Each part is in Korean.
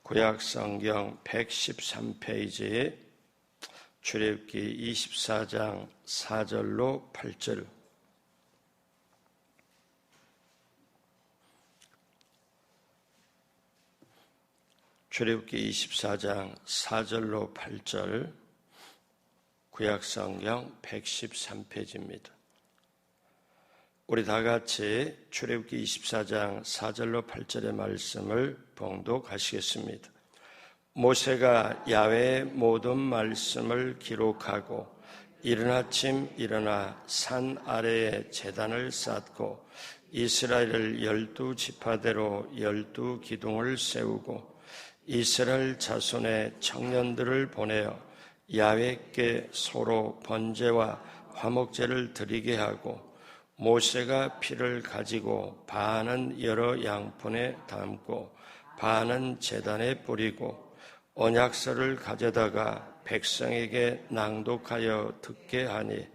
구약성경 113페이지 출애굽기 24장 4절로 8절. 출애굽기 24장 4절로 8절, 구약성경 113페이지입니다. 우리 다 같이 출애굽기 24장 4절로 8절의 말씀을 봉독하시겠습니다. 모세가 야훼의 모든 말씀을 기록하고 이른 아침 일어나 산 아래에 제단을 쌓고 이스라엘을 12지파대로 12기둥을 세우고 이스라엘 자손의 청년들을 보내어 야훼께 서로 번제와 화목제를 드리게 하고 모세가 피를 가지고 반은 여러 양푼에 담고 반은 제단에 뿌리고 언약서를 가져다가 백성에게 낭독하여 듣게 하니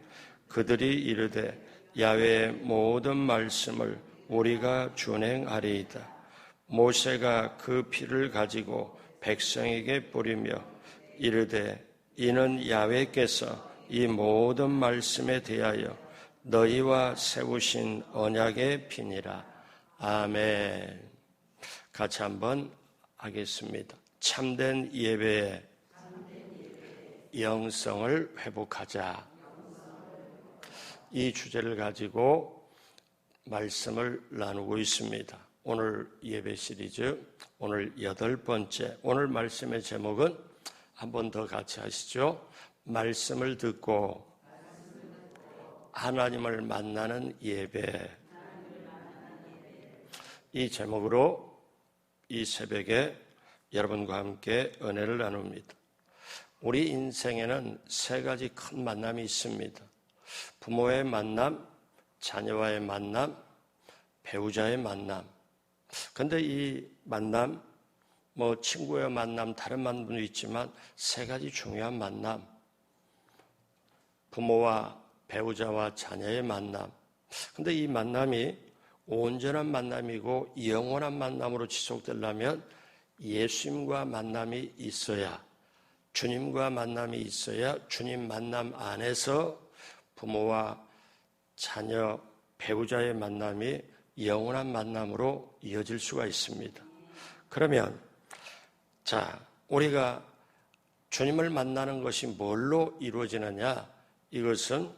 그들이 이르되 야훼의 모든 말씀을 우리가 준행하리이다. 모세가 그 피를 가지고 백성에게 뿌리며 이르되 이는 야훼께서 이 모든 말씀에 대하여 너희와 세우신 언약의 피니라. 아멘. 같이 한번 하겠습니다. 참된 예배의 영성을 회복하자. 이 주제를 가지고 말씀을 나누고 있습니다. 오늘 예배 시리즈, 오늘 8번째. 오늘 말씀의 제목은 한 번 더 같이 하시죠. 말씀을 듣고 하나님을 만나는 예배. 이 제목으로 이 새벽에 여러분과 함께 은혜를 나눕니다. 우리 인생에는 3가지 큰 만남이 있습니다. 부모의 만남, 자녀와의 만남, 배우자의 만남. 근데 이 만남, 친구의 만남, 다른 만남도 있지만 3가지 중요한 만남. 부모와 배우자와 자녀의 만남. 근데 이 만남이 온전한 만남이고 영원한 만남으로 지속되려면 예수님과 만남이 있어야, 주님과 만남이 있어야 주님 만남 안에서 부모와 자녀, 배우자의 만남이 영원한 만남으로 이어질 수가 있습니다. 그러면 우리가 주님을 만나는 것이 뭘로 이루어지느냐? 이것은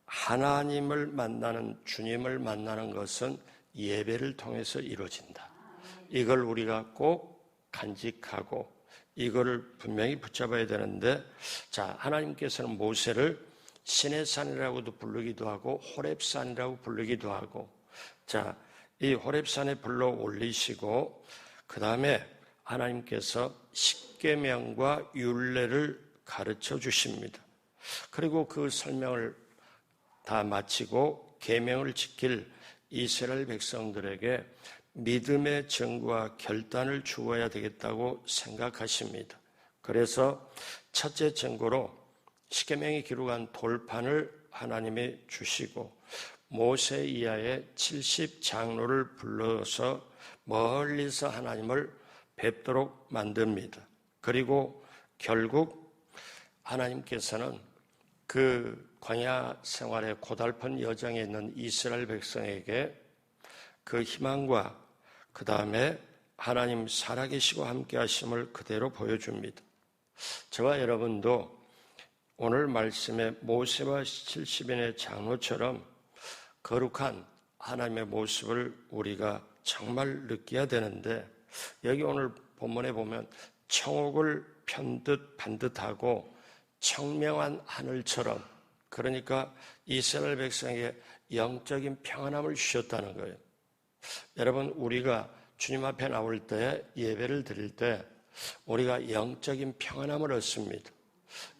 하나님을 만나는, 주님을 만나는 것은 예배를 통해서 이루어진다. 이걸 우리가 꼭 간직하고 이거를 분명히 붙잡아야 되는데, 하나님께서는 모세를 신의 산이라고도 부르기도 하고 호렙산이라고 부르기도 하고, 이 호렙산에 불러 올리시고 그 다음에 하나님께서 십계명과 율례를 가르쳐 주십니다. 그리고 그 설명을 다 마치고 계명을 지킬 이스라엘 백성들에게 믿음의 증거와 결단을 주어야 되겠다고 생각하십니다. 그래서 첫째 증거로 십계명이 기록한 돌판을 하나님이 주시고 모세 이하의 70장로를 불러서 멀리서 하나님을 뵙도록 만듭니다. 그리고 결국 하나님께서는 그 광야 생활의 고달픈 여정에 있는 이스라엘 백성에게 그 희망과 그 다음에 하나님 살아계시고 함께 하심을 그대로 보여줍니다. 저와 여러분도 오늘 말씀의 모세와 70인의 장로처럼 거룩한 하나님의 모습을 우리가 정말 느껴야 되는데, 여기 오늘 본문에 보면 청옥을 편듯 반듯하고 청명한 하늘처럼, 그러니까 이스라엘 백성에게 영적인 평안함을 주셨다는 거예요. 여러분, 우리가 주님 앞에 나올 때, 예배를 드릴 때 우리가 영적인 평안함을 얻습니다.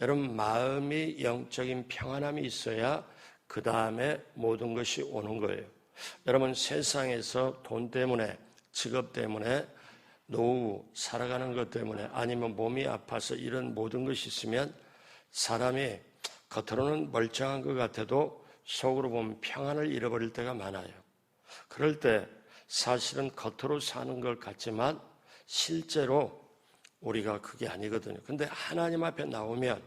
여러분, 마음이 영적인 평안함이 있어야 그 다음에 모든 것이 오는 거예요. 여러분, 세상에서 돈 때문에, 직업 때문에, 노후, 살아가는 것 때문에, 아니면 몸이 아파서 이런 모든 것이 있으면 사람이 겉으로는 멀쩡한 것 같아도 속으로 보면 평안을 잃어버릴 때가 많아요. 그럴 때 사실은 겉으로 사는 것 같지만 실제로 우리가 그게 아니거든요. 근데 하나님 앞에 나오면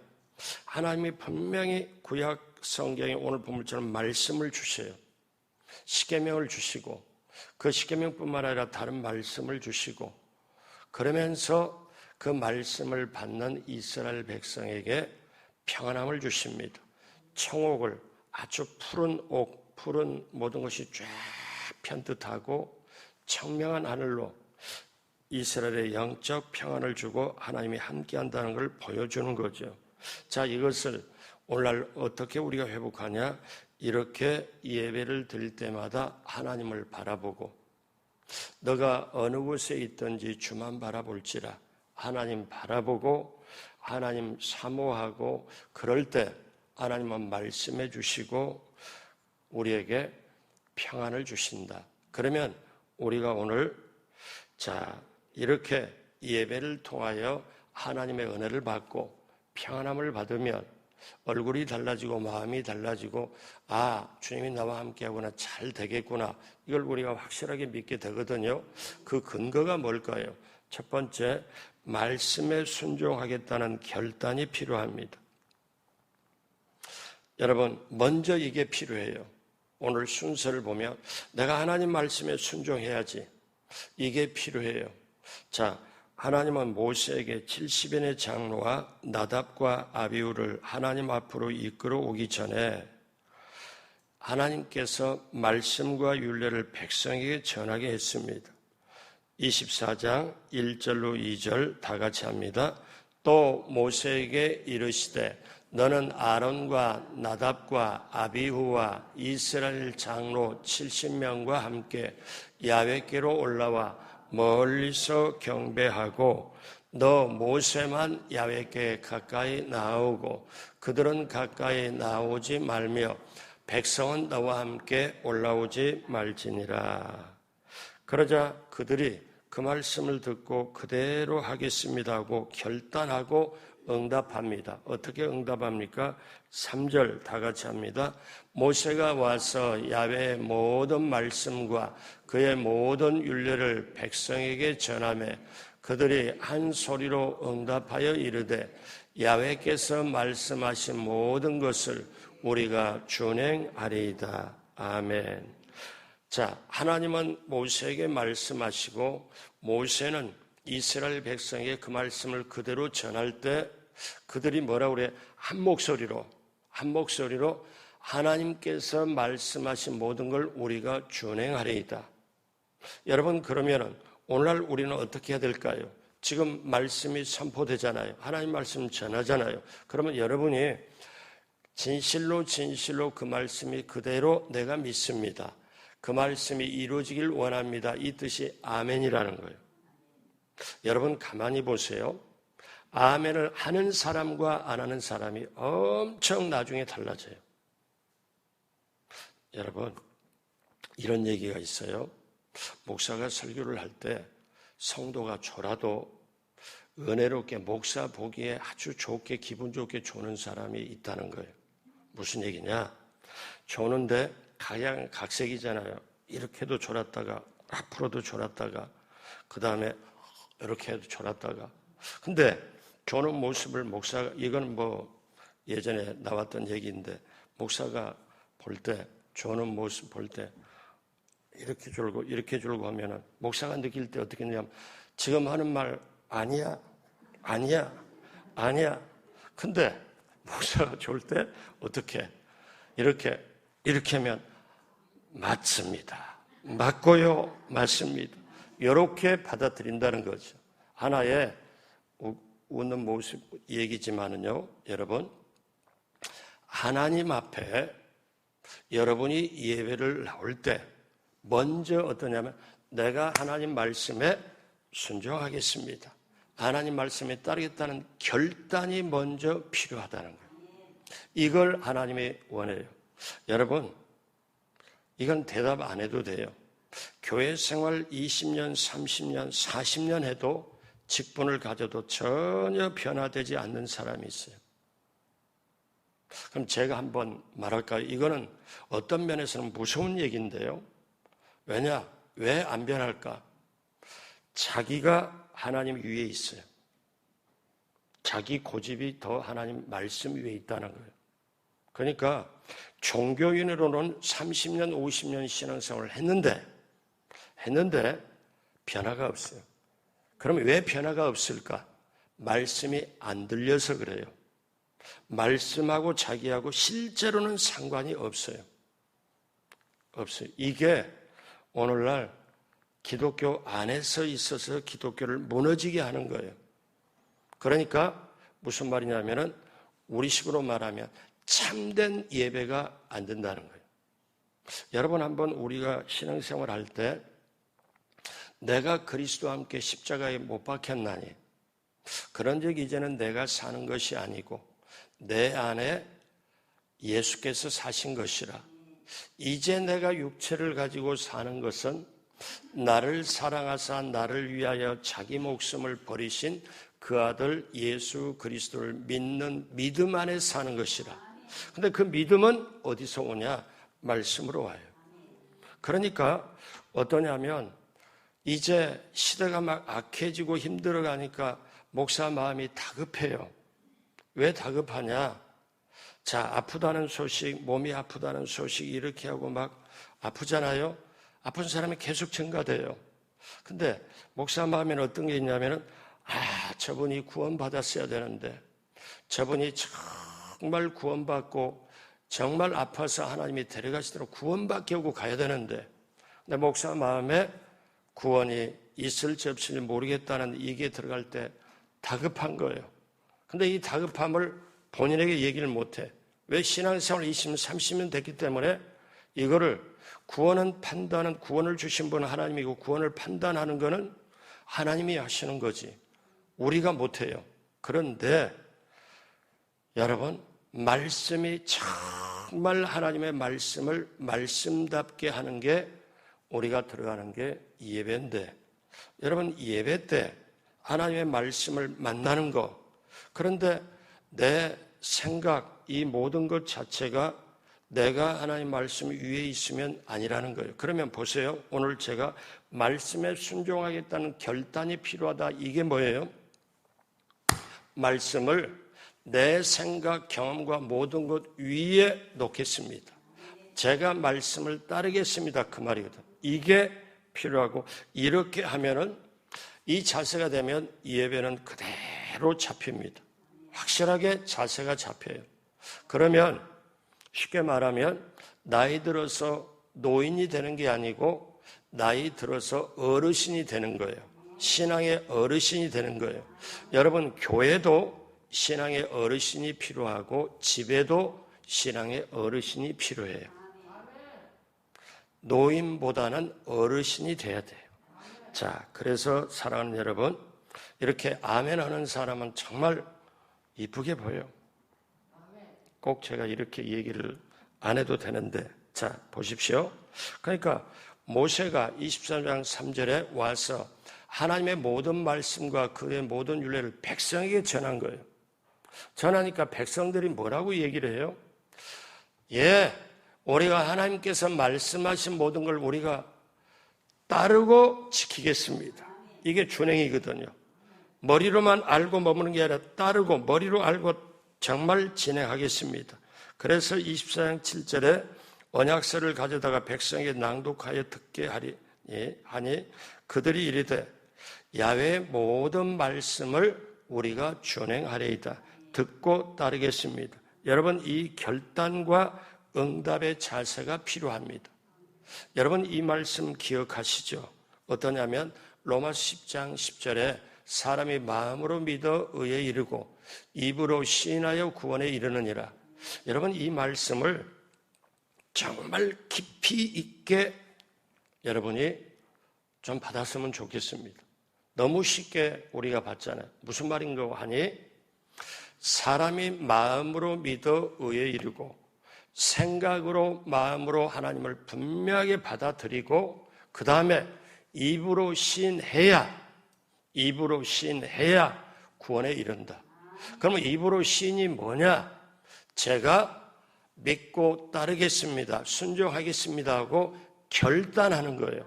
하나님이 분명히 구약 성경에 오늘 본문처럼 말씀을 주셔요. 십계명을 주시고 그 십계명뿐만 아니라 다른 말씀을 주시고 그러면서 그 말씀을 받는 이스라엘 백성에게 평안함을 주십니다. 청옥을 아주 푸른 옥, 푸른 모든 것이 쫙 편듯하고 청명한 하늘로 이스라엘의 영적 평안을 주고 하나님이 함께한다는 걸 보여주는 거죠. 자, 이것을 오늘날 어떻게 우리가 회복하냐? 이렇게 예배를 드릴 때마다 하나님을 바라보고 너가 어느 곳에 있든지 주만 바라볼지라 하나님 바라보고 하나님 사모하고 그럴 때 하나님은 말씀해 주시고 우리에게 평안을 주신다. 그러면 우리가 오늘 이렇게 예배를 통하여 하나님의 은혜를 받고 평안함을 받으면 얼굴이 달라지고 마음이 달라지고 주님이 나와 함께하구나, 잘 되겠구나, 이걸 우리가 확실하게 믿게 되거든요. 그 근거가 뭘까요? 첫 번째, 말씀에 순종하겠다는 결단이 필요합니다. 여러분, 먼저 이게 필요해요. 오늘 순서를 보면 내가 하나님 말씀에 순종해야지, 이게 필요해요. 자, 하나님은 모세에게 70인의 장로와 나답과 아비후를 하나님 앞으로 이끌어 오기 전에 하나님께서 말씀과 율례를 백성에게 전하게 했습니다. 24장 1절로 2절 다 같이 합니다. 또 모세에게 이르시되 너는 아론과 나답과 아비후와 이스라엘 장로 70명과 함께 야훼께로 올라와 멀리서 경배하고 너 모세만 야훼께 가까이 나오고 그들은 가까이 나오지 말며 백성은 너와 함께 올라오지 말지니라. 그러자 그들이 그 말씀을 듣고 그대로 하겠습니다 하고 결단하고 응답합니다. 어떻게 응답합니까? 3절 다 같이 합니다. 모세가 와서 야훼의 모든 말씀과 그의 모든 율례를 백성에게 전하매 그들이 한 소리로 응답하여 이르되 야훼께서 말씀하신 모든 것을 우리가 준행하리이다. 아멘. 자, 하나님은 모세에게 말씀하시고 모세는 이스라엘 백성에게 그 말씀을 그대로 전할 때 그들이 뭐라고 그래? 한 목소리로 하나님께서 말씀하신 모든 걸 우리가 준행하리이다. 여러분, 그러면은 오늘날 우리는 어떻게 해야 될까요? 지금 말씀이 선포되잖아요. 하나님 말씀 전하잖아요. 그러면 여러분이 진실로 그 말씀이 그대로 내가 믿습니다, 그 말씀이 이루어지길 원합니다, 이 뜻이 아멘이라는 거예요. 여러분 가만히 보세요. 아멘을 하는 사람과 안 하는 사람이 엄청 나중에 달라져요. 여러분, 이런 얘기가 있어요. 목사가 설교를 할 때 성도가 졸아도 은혜롭게 목사 보기에 아주 좋게 기분 좋게 조는 사람이 있다는 거예요. 무슨 얘기냐? 조는데 가양 각색이잖아요. 이렇게도 졸았다가 앞으로도 졸았다가 그 다음에 이렇게 해도 졸았다가. 근데 조는 모습을 목사가, 이건 뭐 예전에 나왔던 얘기인데 목사가 볼 때 조는 모습 볼 때 이렇게 졸고 하면은 목사가 느낄 때 어떻게 했냐면 지금 하는 말 아니야. 근데 목사가 졸 때 어떻게 이렇게 하면 맞습니다. 맞고요. 맞습니다. 이렇게 받아들인다는 거죠. 하나의 웃는 모습 얘기지만은요, 여러분, 하나님 앞에 여러분이 예배를 나올 때 먼저 어떠냐면 내가 하나님 말씀에 순종하겠습니다, 하나님 말씀에 따르겠다는 결단이 먼저 필요하다는 거예요. 이걸 하나님이 원해요. 여러분, 이건 대답 안 해도 돼요. 교회 생활 20년, 30년, 40년 해도 직분을 가져도 전혀 변화되지 않는 사람이 있어요. 그럼 제가 한번 말할까요? 이거는 어떤 면에서는 무서운 얘기인데요. 왜냐? 왜 안 변할까? 자기가 하나님 위에 있어요. 자기 고집이 더 하나님 말씀 위에 있다는 거예요. 그러니까 종교인으로는 30년, 50년 신앙생활을 했는데 변화가 없어요. 그러면 왜 변화가 없을까? 말씀이 안 들려서 그래요. 말씀하고 자기하고 실제로는 상관이 없어요. 이게 오늘날 기독교 안에서 있어서 기독교를 무너지게 하는 거예요. 그러니까 무슨 말이냐면은 우리식으로 말하면 참된 예배가 안 된다는 거예요. 여러분 한번 우리가 신앙생활 할 때 내가 그리스도와 함께 십자가에 못 박혔나니 그런 적 이제는 내가 사는 것이 아니고 내 안에 예수께서 사신 것이라 이제 내가 육체를 가지고 사는 것은 나를 사랑하사 나를 위하여 자기 목숨을 버리신 그 아들 예수 그리스도를 믿는 믿음 안에 사는 것이라. 근데 그 믿음은 어디서 오냐? 말씀으로 와요. 그러니까 어떠냐면 이제 시대가 막 악해지고 힘들어가니까 목사 마음이 다급해요. 왜 다급하냐? 자, 아프다는 소식, 몸이 아프다는 소식 이렇게 하고 막 아프잖아요. 아픈 사람이 계속 증가돼요. 근데 목사 마음에는 어떤 게 있냐면은 저분이 구원받았어야 되는데 저분이 정말 구원받고 정말 아파서 하나님이 데려가시도록 구원받게 하고 가야 되는데 근데 목사 마음에 구원이 있을지 없을지 모르겠다는 이게 들어갈 때 다급한 거예요. 근데 이 다급함을 본인에게 얘기를 못해. 왜? 신앙생활 20년, 30년 됐기 때문에 이거를 구원은 판단은 구원을 주신 분은 하나님이고 구원을 판단하는 거는 하나님이 하시는 거지. 우리가 못해요. 그런데 여러분 말씀이 정말 하나님의 말씀을 말씀답게 하는 게 우리가 들어가는 게 예배인데 여러분 예배 때 하나님의 말씀을 만나는 거 그런데 내 생각 이 모든 것 자체가 내가 하나님 말씀 위에 있으면 아니라는 거예요. 그러면 보세요. 오늘 제가 말씀에 순종하겠다는 결단이 필요하다. 이게 뭐예요? 말씀을 내 생각, 경험과 모든 것 위에 놓겠습니다. 제가 말씀을 따르겠습니다. 그 말이거든. 이게 필요하고 이렇게 하면은 이 자세가 되면 예배는 그대로 잡힙니다. 확실하게 자세가 잡혀요. 그러면 쉽게 말하면 나이 들어서 노인이 되는 게 아니고 나이 들어서 어르신이 되는 거예요. 신앙의 어르신이 되는 거예요. 여러분 교회도 신앙의 어르신이 필요하고 집에도 신앙의 어르신이 필요해요. 노인보다는 어르신이 돼야 돼요. 자, 그래서 사랑하는 여러분 이렇게 아멘 하는 사람은 정말 이쁘게 보여요. 꼭 제가 이렇게 얘기를 안 해도 되는데 자 보십시오. 그러니까 모세가 24장 3절에 와서 하나님의 모든 말씀과 그의 모든 율례를 백성에게 전한 거예요. 전하니까 백성들이 뭐라고 얘기를 해요? 우리가 하나님께서 말씀하신 모든 걸 우리가 따르고 지키겠습니다. 이게 준행이거든요. 머리로만 알고 머무는 게 아니라 따르고 머리로 알고 정말 진행하겠습니다. 그래서 24장 7절에 언약서를 가져다가 백성에게 낭독하여 듣게 하니 그들이 이르되 야훼의 모든 말씀을 우리가 준행하리이다. 듣고 따르겠습니다. 여러분 이 결단과 응답의 자세가 필요합니다. 여러분 이 말씀 기억하시죠? 어떠냐면 로마서 10장 10절에 사람이 마음으로 믿어 의에 이르고 입으로 시인하여 구원에 이르느니라. 여러분 이 말씀을 정말 깊이 있게 여러분이 좀 받았으면 좋겠습니다. 너무 쉽게 우리가 받잖아요. 무슨 말인가 하니 사람이 마음으로 믿어 의에 이르고 생각으로 마음으로 하나님을 분명하게 받아들이고 그 다음에 입으로 시인해야 구원에 이른다. 그러면 입으로 시인이 뭐냐? 제가 믿고 따르겠습니다. 순종하겠습니다 하고 결단하는 거예요.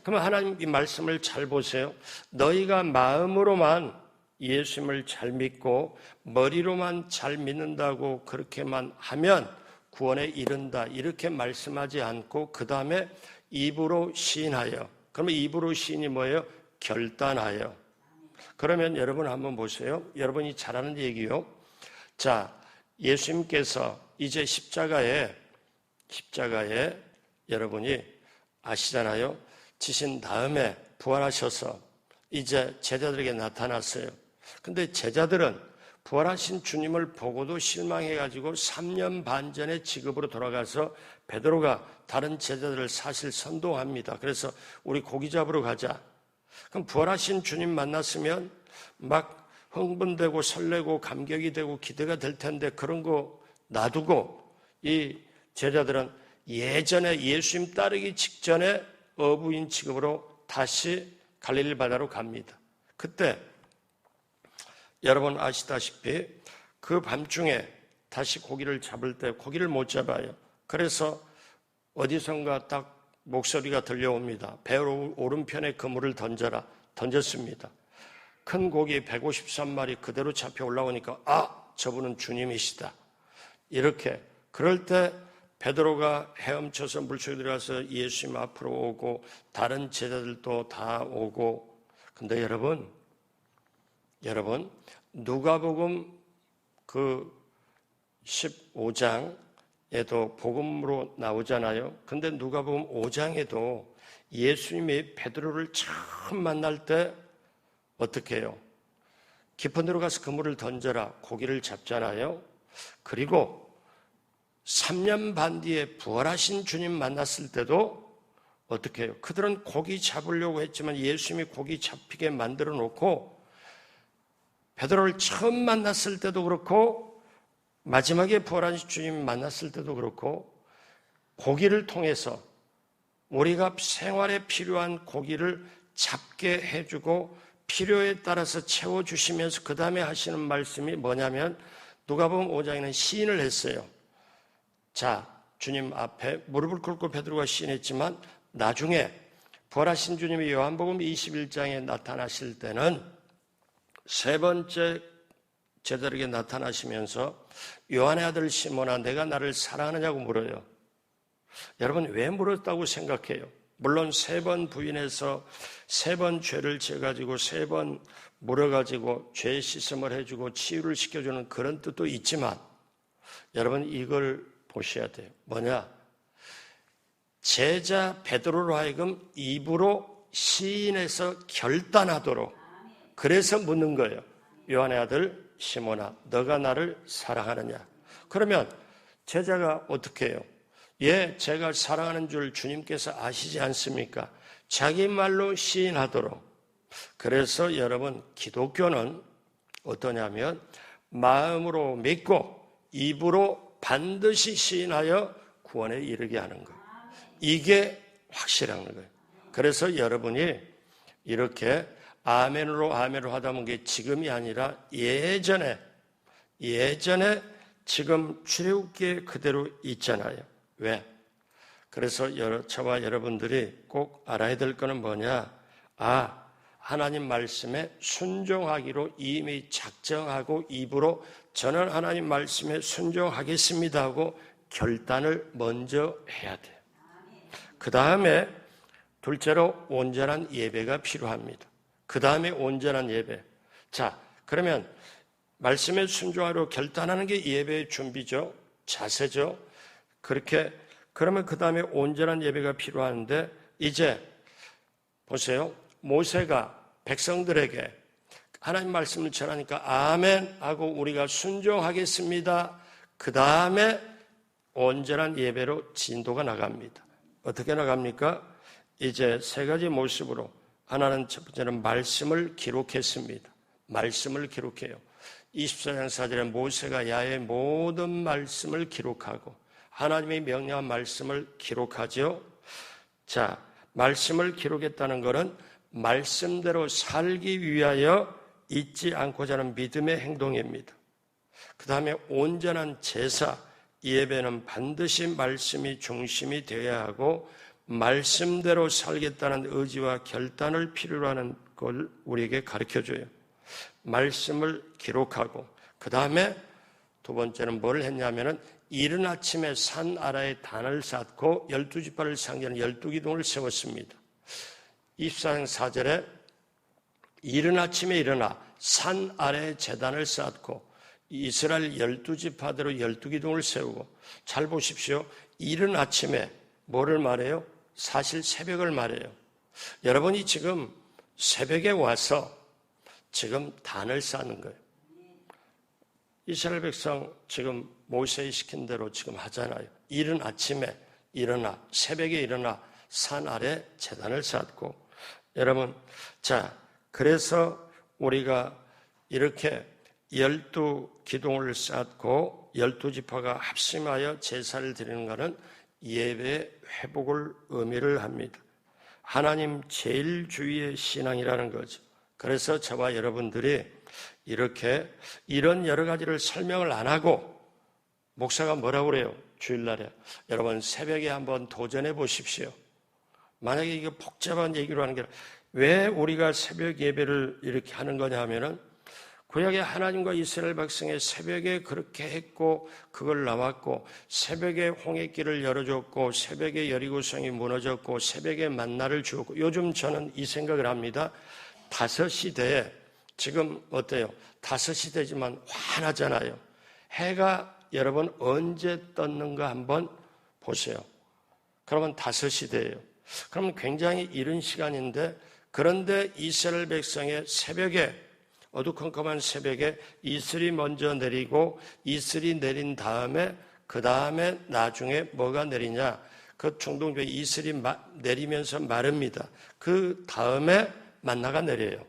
그러면 하나님 이 말씀을 잘 보세요. 너희가 마음으로만 예수님을 잘 믿고 머리로만 잘 믿는다고 그렇게만 하면 구원에 이른다 이렇게 말씀하지 않고 그 다음에 입으로 시인하여. 그러면 입으로 시인이 뭐예요? 결단하여. 그러면 여러분 한번 보세요. 여러분이 잘 아는 얘기요. 자, 예수님께서 이제 십자가에 여러분이 아시잖아요. 지신 다음에 부활하셔서 이제 제자들에게 나타났어요. 근데 제자들은 부활하신 주님을 보고도 실망해가지고 3년 반 전에 지급으로 돌아가서 베드로가 다른 제자들을 사실 선동합니다. 그래서 우리 고기 잡으러 가자. 그럼 부활하신 주님 만났으면 막 흥분되고 설레고 감격이 되고 기대가 될 텐데 그런 거 놔두고 이 제자들은 예전에 예수님 따르기 직전에 어부인 취급으로 다시 갈릴리 바다로 갑니다. 그때 여러분 아시다시피 그 밤중에 다시 고기를 잡을 때 고기를 못 잡아요. 그래서 어디선가 딱 목소리가 들려옵니다. 배 오른편에 그물을 던져라. 던졌습니다. 큰 고기 153마리 그대로 잡혀 올라오니까 저분은 주님이시다. 이렇게 그럴 때 베드로가 헤엄쳐서 물속에 들어가서 예수님 앞으로 오고 다른 제자들도 다 오고. 근데 여러분 누가복음 그 15장에도 복음으로 나오잖아요. 근데 누가복음 5장에도 예수님이 베드로를 처음 만날 때 어떻게 해요? 깊은 데로 가서 그물을 던져라. 고기를 잡잖아요. 그리고 3년 반 뒤에 부활하신 주님 만났을 때도 어떻게 해요? 그들은 고기 잡으려고 했지만 예수님이 고기 잡히게 만들어 놓고 베드로를 처음 만났을 때도 그렇고 마지막에 부활하신 주님 만났을 때도 그렇고 고기를 통해서 우리가 생활에 필요한 고기를 잡게 해주고 필요에 따라서 채워주시면서 그 다음에 하시는 말씀이 뭐냐면 누가복음 5장에는 시인을 했어요. 자, 주님 앞에 무릎을 꿇고 베드로가 시인했지만 나중에 부활하신 주님이 요한복음 21장에 나타나실 때는 세 번째 제자들에게 나타나시면서 요한의 아들 시몬아 내가 나를 사랑하느냐고 물어요. 여러분 왜 물었다고 생각해요? 물론 3번 부인해서 3번 죄를 져가지고 3번 물어가지고 죄 씻음을 해주고 치유를 시켜주는 그런 뜻도 있지만 여러분 이걸 보셔야 돼요. 뭐냐? 제자 베드로로 하여금 입으로 시인해서 결단하도록 그래서 묻는 거예요. 요한의 아들 시몬아 너가 나를 사랑하느냐? 그러면 제자가 어떻게 해요? 예, 제가 사랑하는 줄 주님께서 아시지 않습니까? 자기 말로 시인하도록. 그래서 여러분 기독교는 어떠냐면 마음으로 믿고 입으로 반드시 시인하여 구원에 이르게 하는 거예요. 이게 확실한 거예요. 그래서 여러분이 이렇게 아멘으로 하다 보면 게 지금이 아니라 예전에 지금 출애굽기에 그대로 있잖아요. 왜? 그래서 저와 여러분들이 꼭 알아야 될 거는 뭐냐? 하나님 말씀에 순종하기로 이미 작정하고 입으로 저는 하나님 말씀에 순종하겠습니다 하고 결단을 먼저 해야 돼요. 그 다음에 둘째로 온전한 예배가 필요합니다. 그 다음에 온전한 예배. 자, 그러면 말씀에 순종하기로 결단하는 게 예배의 준비죠. 자세죠. 그러면 그 다음에 온전한 예배가 필요한데 이제 보세요. 모세가 백성들에게 하나님 말씀을 전하니까 아멘 하고 우리가 순종하겠습니다. 그 다음에 온전한 예배로 진도가 나갑니다. 어떻게 나갑니까? 이제 3가지 모습으로 하나는 첫 번째는 말씀을 기록했습니다. 말씀을 기록해요. 24장 4절에 모세가 야의 모든 말씀을 기록하고 하나님의 명령한 말씀을 기록하죠. 자, 말씀을 기록했다는 것은 말씀대로 살기 위하여 잊지 않고자 하는 믿음의 행동입니다. 그 다음에 온전한 제사, 예배는 반드시 말씀이 중심이 되어야 하고 말씀대로 살겠다는 의지와 결단을 필요로 하는 걸 우리에게 가르쳐줘요. 말씀을 기록하고 그 다음에 두 번째는 뭘 했냐면은 이른 아침에 산 아래에 단을 쌓고 12지파를 상징하는 12기둥을 세웠습니다. 24장 4절에 이른 아침에 일어나 산 아래에 제단을 쌓고 이스라엘 12지파대로 12기둥을 세우고, 잘 보십시오. 이른 아침에 뭐를 말해요? 사실 새벽을 말해요. 여러분이 지금 새벽에 와서 지금 단을 쌓는 거예요. 이스라엘 백성 지금 모세가 시킨 대로 지금 하잖아요. 이른 아침에 일어나, 새벽에 일어나 산 아래 제단을 쌓고. 여러분, 자, 그래서 우리가 이렇게 12기둥을 쌓고 12지파가 합심하여 제사를 드리는 것은 예배의 회복을 의미를 합니다. 하나님 제일 주위의 신앙이라는 거죠. 그래서 저와 여러분들이 이렇게 이런 여러 가지를 설명을 안 하고, 목사가 뭐라고 그래요? 주일날에 여러분 새벽에 한번 도전해 보십시오. 만약에 이게 복잡한 얘기로 하는 게 왜 우리가 새벽 예배를 이렇게 하는 거냐 하면은, 구약의 하나님과 이스라엘 백성의 새벽에 그렇게 했고 그걸 나왔고, 새벽에 홍해길을 열어줬고, 새벽에 여리고성이 무너졌고, 새벽에 만나를 주었고. 요즘 저는 이 생각을 합니다. 5시대에 지금 어때요? 5시대지만 환하잖아요. 해가 여러분 언제 떴는가 한번 보세요. 그러면 5시대예요. 그러면 굉장히 이른 시간인데, 그런데 이스라엘 백성의 새벽에, 어두컴컴한 새벽에 이슬이 먼저 내리고, 이슬이 내린 다음에 그 다음에 나중에 뭐가 내리냐, 그 중동쪽에 이슬이 내리면서 마릅니다. 그 다음에 만나가 내려요.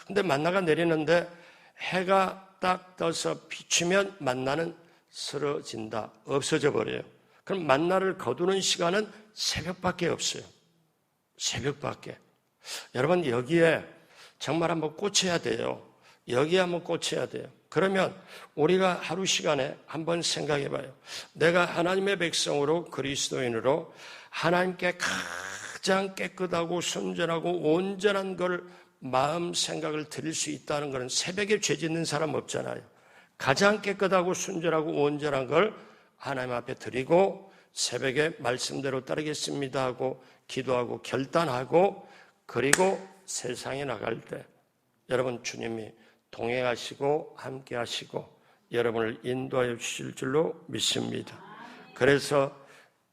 근데 만나가 내리는데 해가 딱 떠서 비추면 만나는 쓰러진다, 없어져 버려요. 그럼 만나를 거두는 시간은 새벽밖에 없어요. 새벽밖에. 여러분, 여기에 정말 한번 꽂혀야 돼요. 여기에 한번 꽂혀야 돼요. 그러면 우리가 하루 시간에 한번 생각해 봐요. 내가 하나님의 백성으로, 그리스도인으로 하나님께 가장 깨끗하고 순전하고 온전한 걸 마음 생각을 드릴 수 있다는 것은 새벽에 죄 짓는 사람 없잖아요. 가장 깨끗하고 순전하고 온전한 걸 하나님 앞에 드리고 새벽에 말씀대로 따르겠습니다 하고 기도하고 결단하고, 그리고 세상에 나갈 때 여러분 주님이 동행하시고 함께 하시고 여러분을 인도하여 주실 줄로 믿습니다. 그래서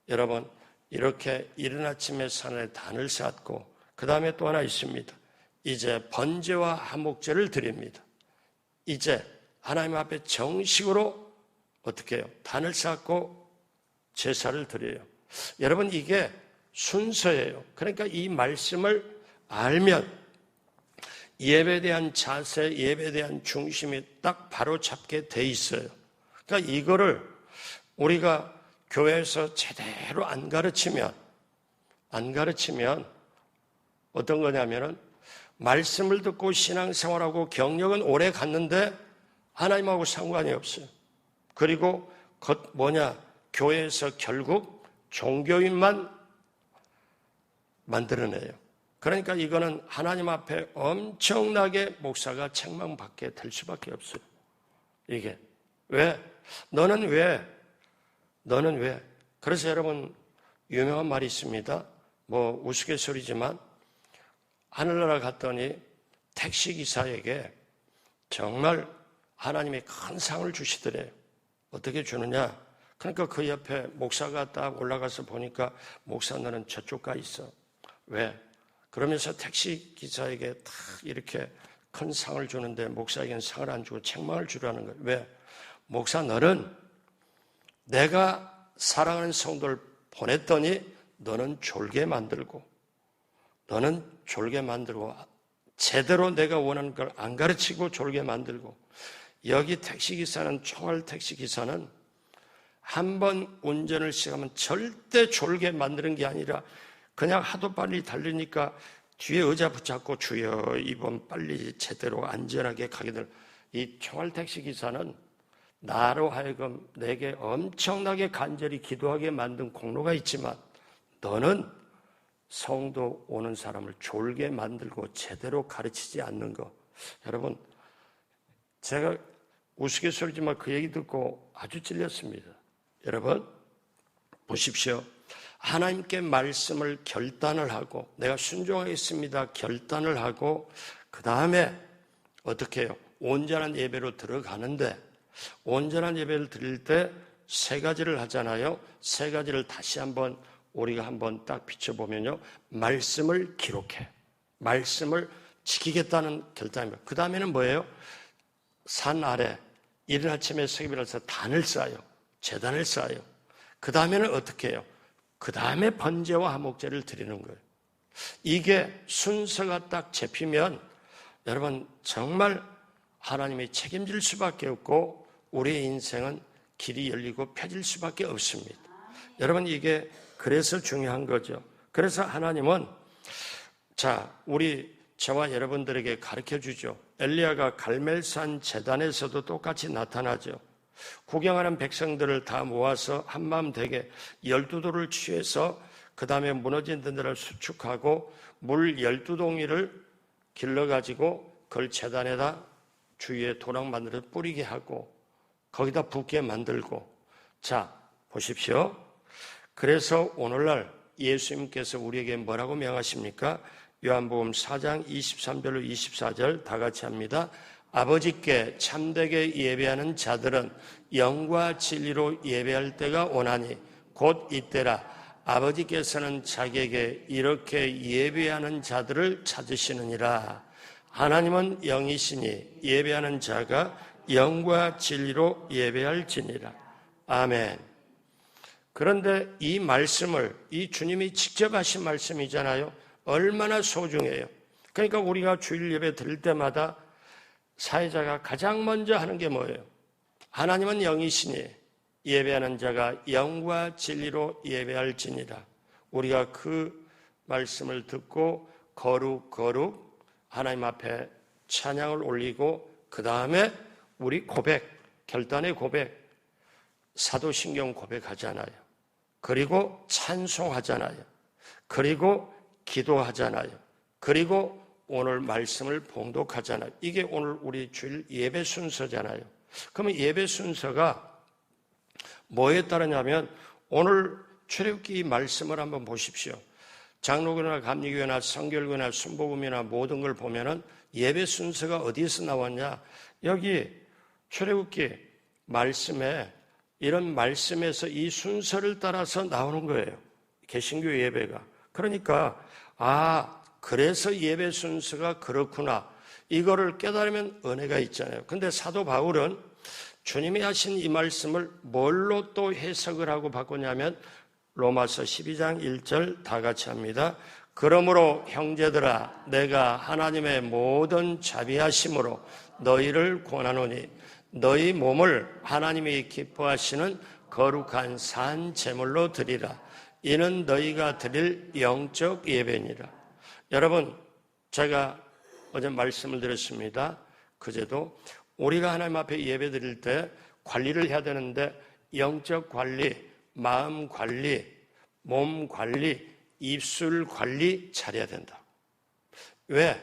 여러분 이렇게 이른 아침에 산에 단을 쌓고, 그 다음에 또 하나 있습니다. 이제 번제와 화목제를 드립니다. 이제 하나님 앞에 정식으로 어떻게 해요? 단을 쌓고 제사를 드려요. 여러분, 이게 순서예요. 그러니까 이 말씀을 알면 예배에 대한 자세, 예배에 대한 중심이 딱 바로 잡게 돼 있어요. 그러니까 이거를 우리가 교회에서 제대로 안 가르치면 어떤 거냐면은, 말씀을 듣고 신앙생활하고 경력은 오래 갔는데 하나님하고 상관이 없어요. 그리고 교회에서 결국 종교인만 만들어내요. 그러니까 이거는 하나님 앞에 엄청나게 목사가 책망받게 될 수밖에 없어요. 이게 왜? 너는 왜? 그래서 여러분, 유명한 말이 있습니다. 뭐 우스갯소리지만 하늘나라 갔더니 택시기사에게 정말 하나님이 큰 상을 주시더래요. 어떻게 주느냐? 그러니까 그 옆에 목사가 딱 올라가서 보니까, 목사 너는 저쪽 가 있어. 왜? 그러면서 택시기사에게 딱 이렇게 큰 상을 주는데 목사에게는 상을 안 주고 책망을 주라는 거예요. 왜? 목사 너는 내가 사랑하는 성도를 보냈더니 너는 졸게 만들고 제대로 내가 원하는 걸 안 가르치고 졸게 만들고, 여기 택시기사는, 총알 택시기사는 한 번 운전을 시작하면 절대 졸게 만드는 게 아니라 그냥 하도 빨리 달리니까 뒤에 의자 붙잡고 주여 이번 빨리 제대로 안전하게 가게 될, 이 총알 택시기사는 나로 하여금 내게 엄청나게 간절히 기도하게 만든 공로가 있지만, 너는 성도 오는 사람을 졸게 만들고 제대로 가르치지 않는 거. 여러분, 제가 우스갯소리지만 그 얘기 듣고 아주 찔렸습니다. 여러분 보십시오. 하나님께 말씀을 결단을 하고 내가 순종하겠습니다 결단을 하고 그 다음에 어떻게 해요? 온전한 예배로 들어가는데 온전한 예배를 드릴 때 세 가지를 하잖아요. 세 가지를 다시 한번 우리가 한번 딱 비춰보면요. 말씀을 기록해. 말씀을 지키겠다는 결단입니다. 그 다음에는 뭐예요? 산 아래 이른 아침에 새벽에 일어나서 단을 쌓아요. 제단을 쌓아요. 그 다음에는 어떻게 해요? 그 다음에 번제와 화목제를 드리는 거예요. 이게 순서가 딱 잡히면 여러분 정말 하나님이 책임질 수밖에 없고 우리의 인생은 길이 열리고 펴질 수밖에 없습니다. 여러분 이게 그래서 중요한 거죠. 그래서 하나님은 우리 저와 여러분들에게 가르쳐 주죠. 엘리야가 갈멜산 제단에서도 똑같이 나타나죠. 구경하는 백성들을 다 모아서 한마음 되게 12돌을 취해서 그 다음에 무너진 데를 수축하고 물 12동이를 길러가지고 그걸 제단에다 주위에 도랑 만들어서 뿌리게 하고 거기다 붓게 만들고 보십시오. 그래서 오늘날 예수님께서 우리에게 뭐라고 명하십니까? 요한복음 4장 23절로 24절 다 같이 합니다. 아버지께 참되게 예배하는 자들은 영과 진리로 예배할 때가 오나니 곧 이때라. 아버지께서는 자기에게 이렇게 예배하는 자들을 찾으시느니라. 하나님은 영이시니 예배하는 자가 영과 진리로 예배할지니라. 아멘. 그런데 이 말씀을 이 주님이 직접 하신 말씀이잖아요. 얼마나 소중해요. 그러니까 우리가 주일 예배 드릴 때마다 사회자가 가장 먼저 하는 게 뭐예요? 하나님은 영이시니 예배하는 자가 영과 진리로 예배할지니라. 우리가 그 말씀을 듣고 거룩 하나님 앞에 찬양을 올리고 그 다음에 우리 결단의 고백, 사도신경 고백하잖아요. 그리고 찬송하잖아요. 그리고 기도하잖아요. 그리고 오늘 말씀을 봉독하잖아요. 이게 오늘 우리 주일 예배 순서잖아요. 그러면 예배 순서가 뭐에 따르냐면 오늘 출애굽기 말씀을 한번 보십시오. 장로교나 감리교나 성결교나 순복음이나 모든 걸 보면은 예배 순서가 어디에서 나왔냐? 여기 출애굽기 말씀에 이런 말씀에서 이 순서를 따라서 나오는 거예요. 개신교 예배가. 그러니까 그래서 예배 순서가 그렇구나. 이거를 깨달으면 은혜가 있잖아요. 근데 사도 바울은 주님이 하신 이 말씀을 뭘로 또 해석을 하고 바꾸냐면 로마서 12장 1절 다 같이 합니다. 그러므로 형제들아 내가 하나님의 모든 자비하심으로 너희를 권하노니 너희 몸을 하나님이 기뻐하시는 거룩한 산 제물로 드리라. 이는 너희가 드릴 영적 예배니라. 여러분 제가 어제 말씀을 드렸습니다. 그제도 우리가 하나님 앞에 예배 드릴 때 관리를 해야 되는데 영적 관리, 마음 관리, 몸 관리, 입술 관리 잘해야 된다. 왜?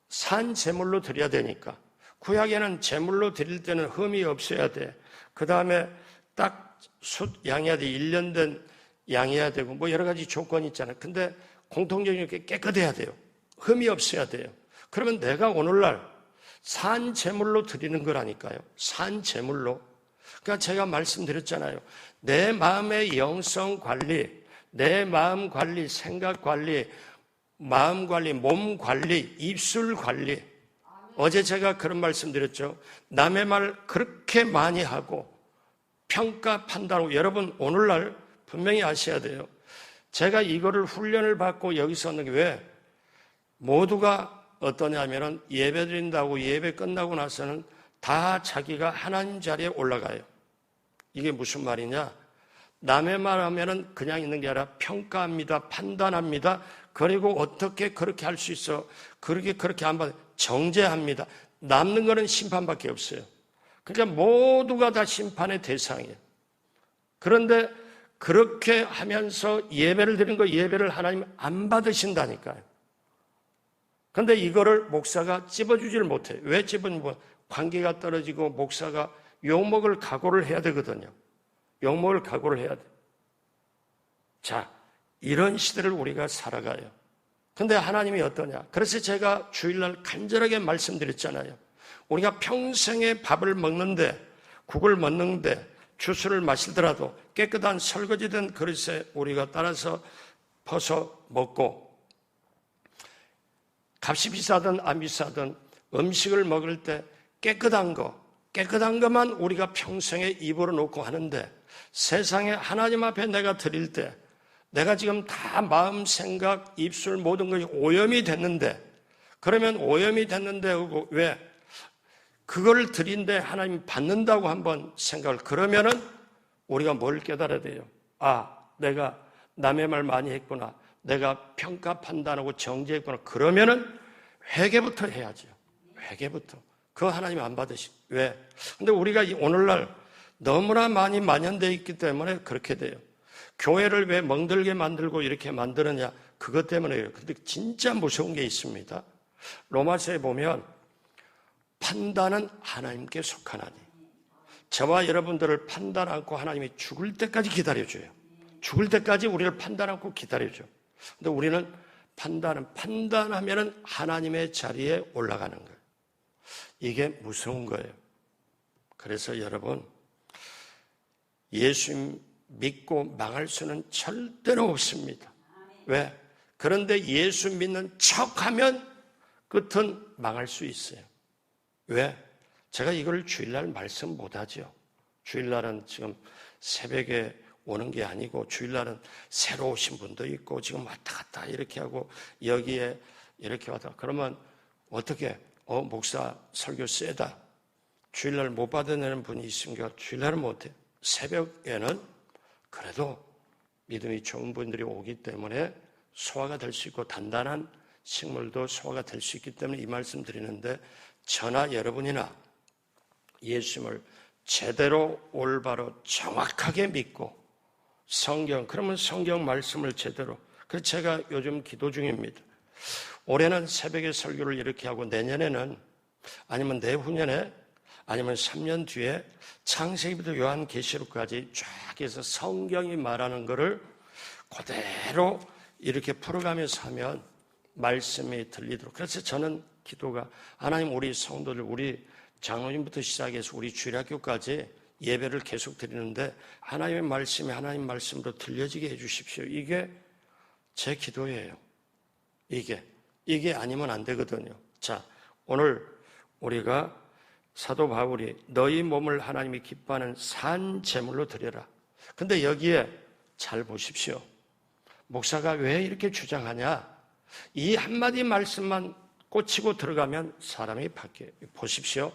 산 제물로 드려야 되니까. 구약에는 제물로 드릴 때는 흠이 없어야 돼. 그 다음에 딱 숫 양해야 돼. 1년 된 양해야 되고 뭐 여러 가지 조건이 있잖아요. 근데 공통적인 게 깨끗해야 돼요. 흠이 없어야 돼요. 그러면 내가 오늘날 산 제물로 드리는 거라니까요. 산 제물로. 그러니까 제가 말씀드렸잖아요. 내 마음의 영성 관리, 내 마음 관리, 생각 관리, 마음 관리, 몸 관리, 입술 관리. 어제 제가 그런 말씀 드렸죠. 남의 말 그렇게 많이 하고 평가 판단하고 여러분 오늘날 분명히 아셔야 돼요. 제가 이거를 훈련을 받고 여기서 하는 게 왜? 모두가 어떠냐면은 예배 드린다고 예배 끝나고 나서는 다 자기가 하나님 자리에 올라가요. 이게 무슨 말이냐? 남의 말 하면은 그냥 있는 게 아니라 평가합니다. 판단합니다. 그리고 어떻게 그렇게 할 수 있어? 그렇게 안 받아. 정죄합니다. 남는 거는 심판밖에 없어요. 그러니까 모두가 다 심판의 대상이에요. 그런데 그렇게 하면서 예배를 드리는 거 예배를 하나님 안 받으신다니까요. 그런데 이거를 목사가 찝어주지를 못해요. 왜 찝어주면 관계가 떨어지고 목사가 욕먹을 각오를 해야 되거든요. 욕먹을 각오를 해야 돼. 자, 이런 시대를 우리가 살아가요. 근데 하나님이 어떠냐? 그래서 제가 주일날 간절하게 말씀드렸잖아요. 우리가 평생에 밥을 먹는데, 국을 먹는데, 주스를 마시더라도 깨끗한 설거지된 그릇에 우리가 따라서 퍼서 먹고, 값이 비싸든 안 비싸든 음식을 먹을 때 깨끗한 것만 우리가 평생에 입으로 놓고 하는데, 세상에 하나님 앞에 내가 드릴 때 내가 지금 다 마음, 생각, 입술 모든 것이 오염이 됐는데, 그러면 오염이 됐는데 왜? 그걸 드린데 하나님 받는다고 한번 생각을, 그러면은 우리가 뭘 깨달아야 돼요? 아, 내가 남의 말 많이 했구나. 내가 평가 판단하고 정죄했구나. 그러면은 회개부터 해야죠. 회개부터. 그거 하나님 안 받으시. 왜? 근데 우리가 오늘날 너무나 많이 만연되어 있기 때문에 그렇게 돼요. 교회를 왜 멍들게 만들고 이렇게 만드느냐? 그것 때문에요. 근데 진짜 무서운 게 있습니다. 로마서에 보면 판단은 하나님께 속하나니, 저와 여러분들을 판단 않고 하나님이 죽을 때까지 기다려줘요. 죽을 때까지 우리를 판단 않고 기다려줘. 근데 우리는 판단하면은 하나님의 자리에 올라가는 거예요. 이게 무서운 거예요. 그래서 여러분, 예수 믿고 망할 수는 절대로 없습니다. 왜? 그런데 예수 믿는 척하면 끝은 망할 수 있어요. 왜? 제가 이걸 주일날 말씀 못하죠. 주일날은 지금 새벽에 오는 게 아니고, 주일날은 새로 오신 분도 있고 지금 왔다 갔다 이렇게 하고 여기에 이렇게 왔다. 그러면 어떻게? 목사 설교 세다. 주일날 못 받아내는 분이 있으니까 주일날은 못해. 새벽에는 그래도 믿음이 좋은 분들이 오기 때문에 소화가 될 수 있고 단단한 식물도 소화가 될 수 있기 때문에 이 말씀 드리는데, 저나 여러분이나 예수님을 제대로 올바로 정확하게 믿고 그러면 성경 말씀을 제대로, 그래서 제가 요즘 기도 중입니다. 올해는 새벽에 설교를 이렇게 하고 내년에는, 아니면 내후년에, 아니면 3년 뒤에 창세기부터 요한계시록까지 쫙 해서 성경이 말하는 거를 그대로 이렇게 풀어가면서 하면 말씀이 들리도록. 그래서 저는 기도가, 하나님 우리 성도들, 우리 장로님부터 시작해서 우리 주일학교까지 예배를 계속 드리는데 하나님의 말씀이 하나님 말씀으로 들려지게 해주십시오. 이게 제 기도예요. 이게 아니면 안 되거든요. 자, 오늘 우리가 사도 바울이 너희 몸을 하나님이 기뻐하는 산 제물로 드려라. 근데 여기에 잘 보십시오. 목사가 왜 이렇게 주장하냐? 이 한마디 말씀만 꽂히고 들어가면 사람이 바뀌어요. 보십시오.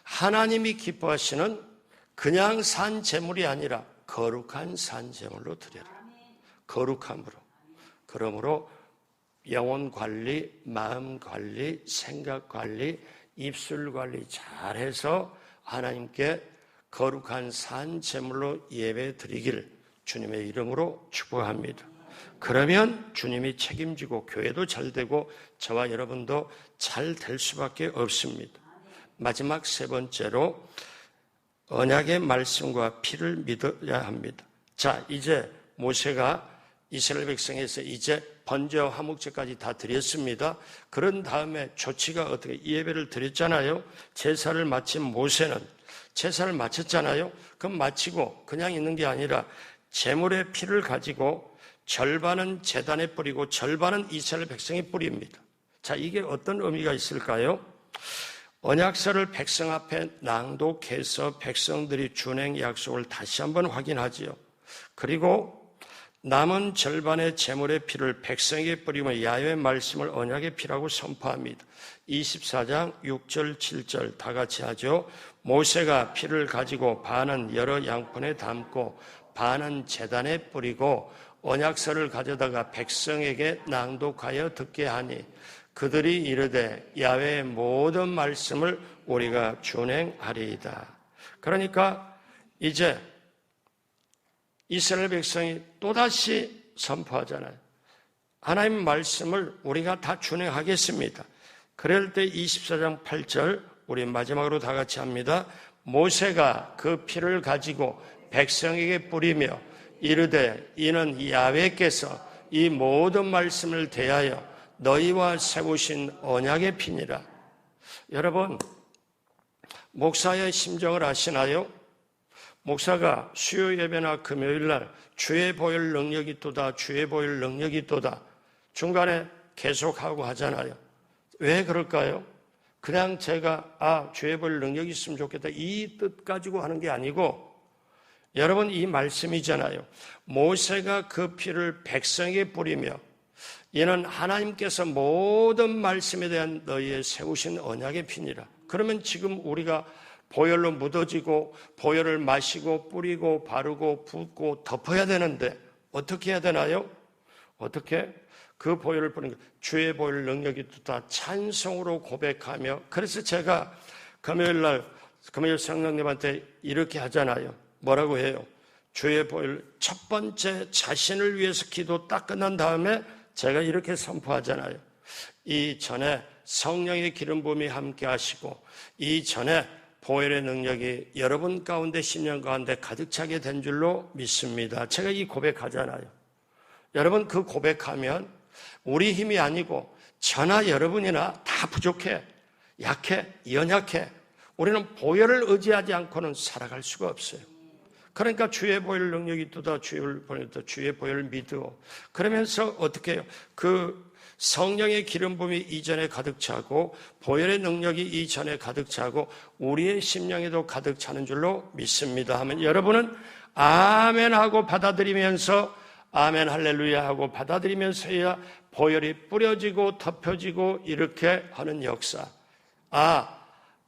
하나님이 기뻐하시는 그냥 산 제물이 아니라 거룩한 산 제물로 드려라. 거룩함으로. 그러므로 영혼 관리, 마음 관리, 생각 관리, 입술 관리 잘해서 하나님께 거룩한 산 제물로 예배 드리기를 주님의 이름으로 축복합니다. 그러면 주님이 책임지고 교회도 잘 되고 저와 여러분도 잘 될 수밖에 없습니다. 마지막 세 번째로 언약의 말씀과 피를 믿어야 합니다. 자, 이제 모세가 이스라엘 백성에서 이제 번제와 화목제까지 다 드렸습니다. 그런 다음에 조치가 어떻게, 예배를 드렸잖아요. 제사를 마친 모세는 제사를 마쳤잖아요. 그럼 마치고 그냥 있는 게 아니라 제물의 피를 가지고 절반은 제단에 뿌리고 절반은 이스라엘 백성에 뿌립니다. 자, 이게 어떤 의미가 있을까요? 언약서를 백성 앞에 낭독해서 백성들이 준행 약속을 다시 한번 확인하지요. 그리고 남은 절반의 제물의 피를 백성에게 뿌리며 야훼의 말씀을 언약의 피라고 선포합니다. 24장 6절 7절 다 같이 하죠. 모세가 피를 가지고 반은 여러 양푼에 담고 반은 제단에 뿌리고 언약서를 가져다가 백성에게 낭독하여 듣게 하니 그들이 이르되 야훼의 모든 말씀을 우리가 준행하리이다. 그러니까 이제 이스라엘 백성이 또다시 선포하잖아요. 하나님 말씀을 우리가 다 준행하겠습니다. 그럴 때 24장 8절 우리 마지막으로 다 같이 합니다. 모세가 그 피를 가지고 백성에게 뿌리며 이르되 이는 야훼께서 이 모든 말씀을 대하여 너희와 세우신 언약의 피니라. 여러분, 목사의 심정을 아시나요? 목사가 수요 예배나 금요일 날 주의 보혈 능력이 있도다, 주의 보혈 능력이 있도다 중간에 계속하고 하잖아요. 왜 그럴까요? 그냥 제가 주의 보혈 능력이 있으면 좋겠다 이 뜻 가지고 하는 게 아니고, 여러분 이 말씀이잖아요. 모세가 그 피를 백성에게 뿌리며 이는 하나님께서 모든 말씀에 대한 너희의 세우신 언약의 피니라. 그러면 지금 우리가 보혈로 묻어지고 보혈을 마시고 뿌리고 바르고 붓고 덮어야 되는데 어떻게 해야 되나요? 어떻게? 그 보혈을 뿌리는 것, 주의 보혈 능력이 있다 찬송으로 고백하며. 그래서 제가 금요일 성령님한테 이렇게 하잖아요. 뭐라고 해요? 주의 보혈 첫 번째 자신을 위해서 기도 딱 끝난 다음에 제가 이렇게 선포하잖아요. 이전에 성령의 기름 부음이 함께 하시고 이전에 보혈의 능력이 여러분 가운데 10년 가운데 가득 차게 된 줄로 믿습니다. 제가 이 고백하잖아요. 여러분 그 고백하면 우리 힘이 아니고 저나 여러분이나 다 부족해, 약해, 연약해. 우리는 보혈을 의지하지 않고는 살아갈 수가 없어요. 그러니까 주의 보혈 능력이 있도다, 주의 보혈을 믿어. 그러면서 어떻게 해요? 그 성령의 기름 부음이 이전에 가득 차고 보혈의 능력이 이전에 가득 차고 우리의 심령에도 가득 차는 줄로 믿습니다 하면 여러분은 아멘 하고 받아들이면서 아멘 할렐루야 하고 받아들이면서야 보혈이 뿌려지고 덮여지고 이렇게 하는 역사.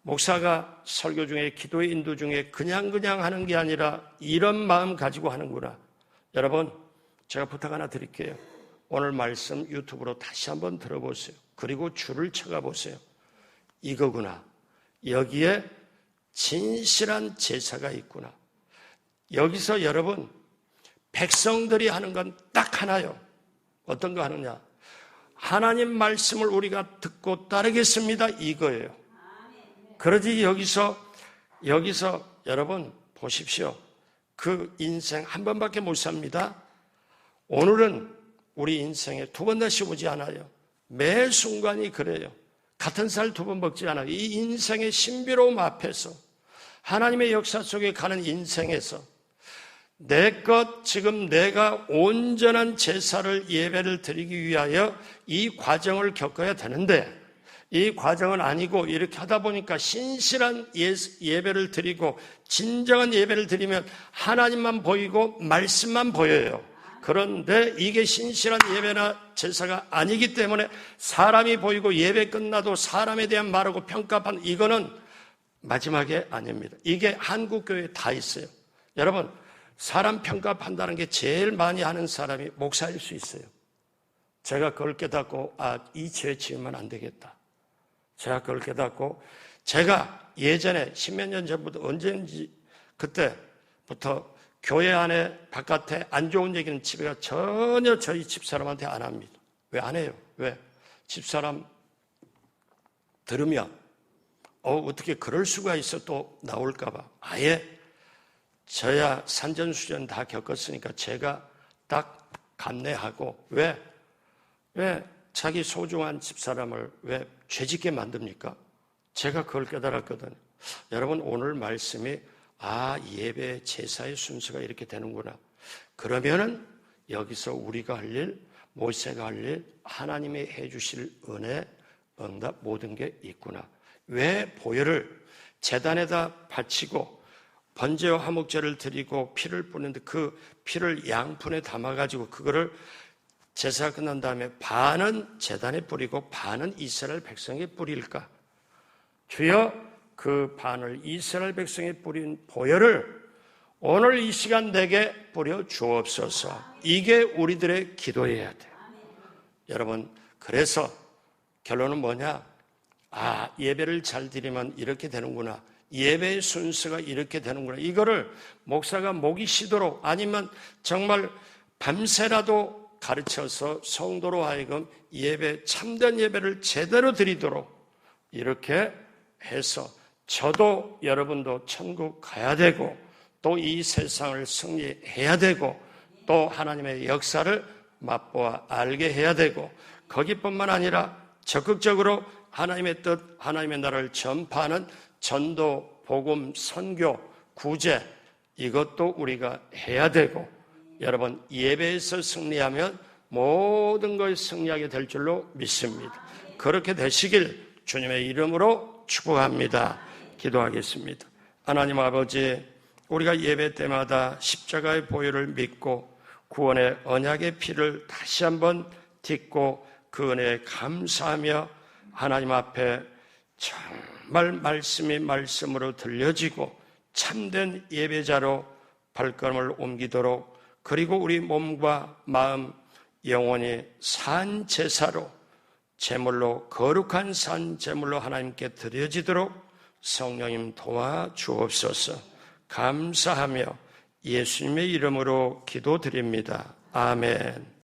목사가 설교 중에 기도의 인도 중에 그냥 하는 게 아니라 이런 마음 가지고 하는구나. 여러분 제가 부탁 하나 드릴게요. 오늘 말씀 유튜브로 다시 한번 들어보세요. 그리고 줄을 쳐가 보세요. 이거구나. 여기에 진실한 제사가 있구나. 여기서 여러분 백성들이 하는 건 딱 하나요. 어떤 거 하느냐? 하나님 말씀을 우리가 듣고 따르겠습니다. 이거예요. 그러지 여기서 여러분 보십시오. 그 인생 한 번밖에 못 삽니다. 오늘은 우리 인생에 두 번 다시 오지 않아요. 매 순간이 그래요. 같은 살 두 번 먹지 않아요. 이 인생의 신비로움 앞에서 하나님의 역사 속에 가는 인생에서 내 것, 지금 내가 온전한 제사를 예배를 드리기 위하여 이 과정을 겪어야 되는데 이 과정은 아니고 이렇게 하다 보니까 신실한 예배를 드리고 진정한 예배를 드리면 하나님만 보이고 말씀만 보여요. 그런데 이게 신실한 예배나 제사가 아니기 때문에 사람이 보이고 예배 끝나도 사람에 대한 말하고 평가판 이거는 마지막에 아닙니다. 이게 한국교회에 다 있어요. 여러분 사람 평가 판단하는 게 제일 많이 하는 사람이 목사일 수 있어요. 제가 그걸 깨닫고 이 죄 지으면 안 되겠다. 제가 그걸 깨닫고 제가 예전에 10몇 년 전부터 언제인지 그때부터 교회 안에 바깥에 안 좋은 얘기는 집에 가 전혀 저희 집사람한테 안 합니다. 왜 안 해요? 왜? 집사람 들으면 어떻게 그럴 수가 있어 또 나올까 봐. 아예 저야 산전수전 다 겪었으니까 제가 딱 감내하고 왜 자기 소중한 집사람을 왜 죄짓게 만듭니까? 제가 그걸 깨달았거든요. 여러분 오늘 말씀이 예배 제사의 순서가 이렇게 되는구나. 그러면은 여기서 우리가 할 일, 모세가 할 일, 하나님이 해주실 은혜, 응답 모든 게 있구나. 왜 보혈을 제단에다 바치고 번제와 화목제를 드리고 피를 뿌리는데 그 피를 양푼에 담아가지고 그거를 제사가 끝난 다음에 반은 제단에 뿌리고 반은 이스라엘 백성에 뿌릴까? 주여 그 반을 이스라엘 백성에 뿌린 보혈을 오늘 이 시간 내게 뿌려 주옵소서. 이게 우리들의 기도해야 돼요. 여러분 그래서 결론은 뭐냐? 예배를 잘 드리면 이렇게 되는구나. 예배의 순서가 이렇게 되는구나. 이거를 목사가 목이 쉬도록 아니면 정말 밤새라도 가르쳐서 성도로 하여금 참된 예배를 제대로 드리도록 이렇게 해서 저도 여러분도 천국 가야 되고 또 이 세상을 승리해야 되고 또 하나님의 역사를 맛보아 알게 해야 되고 거기뿐만 아니라 적극적으로 하나님의 뜻, 하나님의 나라를 전파하는 전도, 복음, 선교, 구제 이것도 우리가 해야 되고 여러분 예배에서 승리하면 모든 걸 승리하게 될 줄로 믿습니다. 그렇게 되시길 주님의 이름으로 축복합니다. 기도하겠습니다. 하나님 아버지, 우리가 예배 때마다 십자가의 보혈을 믿고 구원의 언약의 피를 다시 한번 딛고 그 은혜에 감사하며 하나님 앞에 정말 말씀이 말씀으로 들려지고 참된 예배자로 발걸음을 옮기도록 그리고 우리 몸과 마음, 영혼이 산 제사로 제물로 거룩한 산 제물로 하나님께 드려지도록 성령님 도와주옵소서. 감사하며 예수님의 이름으로 기도드립니다. 아멘.